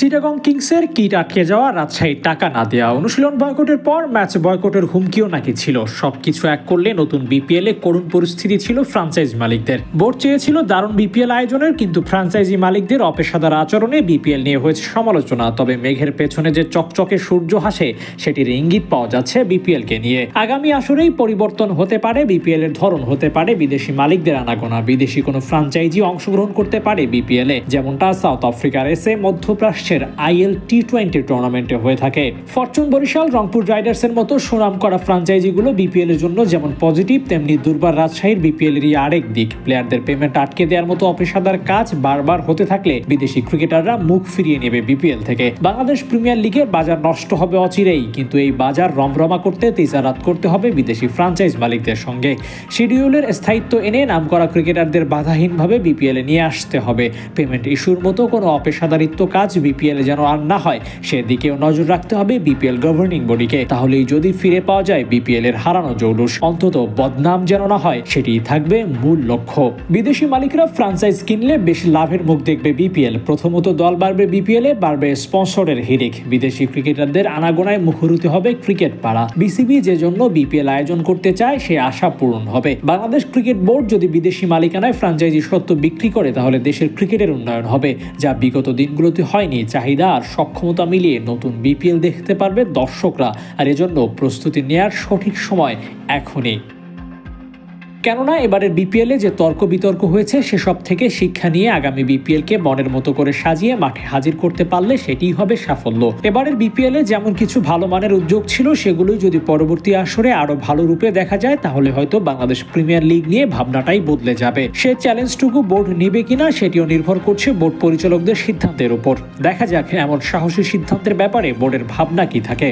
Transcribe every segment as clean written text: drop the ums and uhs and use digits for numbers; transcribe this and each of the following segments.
চিটাগং কিংসের কিট আটকে যাওয়া, রাজশাহীর টাকা না দেওয়া, অনুশীলন বয়কটের পর ম্যাচ বয়কটের হুমকিও নাকি ছিল। সবকিছু এক করলে নতুন বিপিএল এ করুণ পরিস্থিতি ছিল ফ্রাঞ্চাইজ মালিকদের। বোর্ড চেয়েছিল দারুণ বিপিএল আয়োজনের, কিন্তু ফ্রাঞ্চাইজি মালিকদের অপেশাদার আচরণে বিপিএল নিয়ে হয়েছে সমালোচনা। তবে মেঘের পেছনে যে চকচকে সূর্য হাসে, সেটির ইঙ্গিত পাওয়া যাচ্ছে বিপিএল কে নিয়ে। আগামী আসরেই পরিবর্তন হতে পারে, বিপিএল এর ধরন হতে পারে বিদেশি মালিকদের আনাগোনা। বিদেশি কোনো ফ্রাঞ্চাইজি অংশগ্রহণ করতে পারে বিপিএল এ, যেমনটা সাউথ আফ্রিকার এসে মধ্যপ্রাচ্যের আইএল টি20 টুর্নামেন্টে হয়ে থাকে। ফরচুন বরিশাল, রংপুর রাইডার্সের মতো সুনাম করা ফ্রাঞ্চাইজিগুলো বিপিএল এর জন্য যেমন পজিটিভ, তেমনি দুর্বার রাজশাহীর বিপিএল এরই আরেক দিক। প্লেয়ারদের পেমেন্ট আটকে দেওয়ার মতো অপেশাদার কাজ বারবার হতে থাকলে বিদেশি ক্রিকেটাররা মুখ ফিরিয়ে নেবে বিপিএল থেকে। বাংলাদেশ প্রিমিয়ার লিগের বাজার নষ্ট হবে অচিরেই, কিন্তু এই বাজার রমরমা করতে তেজারাত করতে হবে বিদেশি ফ্রাঞ্চাইজ মালিকদের সঙ্গে। শিডিউলের স্থায়িত্ব এনে নামকরা ক্রিকেটারদের বাধাহীনভাবে বিপিএল এ নিয়ে আসতে হবে। পেমেন্ট ইস্যুর মতো কোনো অপেশাদারিত্ব কাজ বিপিএল এ যেন আর না হয়, সেদিকেও নজর রাখতে হবে বিপিএল গভর্নিং বডিকে। তাহলেই যদি ফিরে পাওয়া যায় বিপিএল এর হারানো জৌলুস, অন্তত বদনাম যেন না হয়, সেটি থাকবে মূল লক্ষ্য। বিদেশি মালিকরা ফ্রাঞ্চাইজ কিনলে বেশি লাভের মুখ দেখবে বিপিএল। প্রথমত দল বাড়বে বিপিএল এ, বাড়বে স্পন্সরের হিড়িক। বিদেশি ক্রিকেটারদের আনাগোনায় মুখরিত হবে ক্রিকেট পাড়া। বিসিবি যে জন্য বিপিএল আয়োজন করতে চায়, সে আশা পূরণ হবে। বাংলাদেশ ক্রিকেট বোর্ড যদি বিদেশি মালিকানায় ফ্রাঞ্চাইজি সত্ত্ব বিক্রি করে, তাহলে দেশের ক্রিকেটের উন্নয়ন হবে, যা বিগত দিনগুলোতে হয়নি। চাহিদা আর সক্ষমতা মিলিয়ে নতুন বিপিএল দেখতে পারবে দর্শকরা, আর এজন্য প্রস্তুতি নেওয়ার সঠিক সময় এখনই। কেননা এবারের বিপিএলে যে তর্ক বিতর্ক হয়েছে, সেসব থেকে শিক্ষা নিয়ে আগামী বিপিএলকে মনের মতো করে সাজিয়ে মাঠে হাজির করতে পারলে সেটিই হবে সাফল্য। এবারের বিপিএলে যেমন কিছু ভালো মানের উদ্যোগ ছিল, সেগুলোই যদি পরবর্তী আসরে আরো ভালো রূপে দেখা যায়, তাহলে হয়তো বাংলাদেশ প্রিমিয়ার লিগ নিয়ে ভাবনাটাই বদলে যাবে। সে চ্যালেঞ্জটুকু বোর্ড নেবে কিনা, সেটিও নির্ভর করছে বোর্ড পরিচালকদের সিদ্ধান্তের উপর। দেখা যাক এমন সাহসী সিদ্ধান্তের ব্যাপারে বোর্ডের ভাবনা কি থাকে।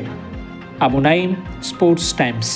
Abu Naim, sports Times.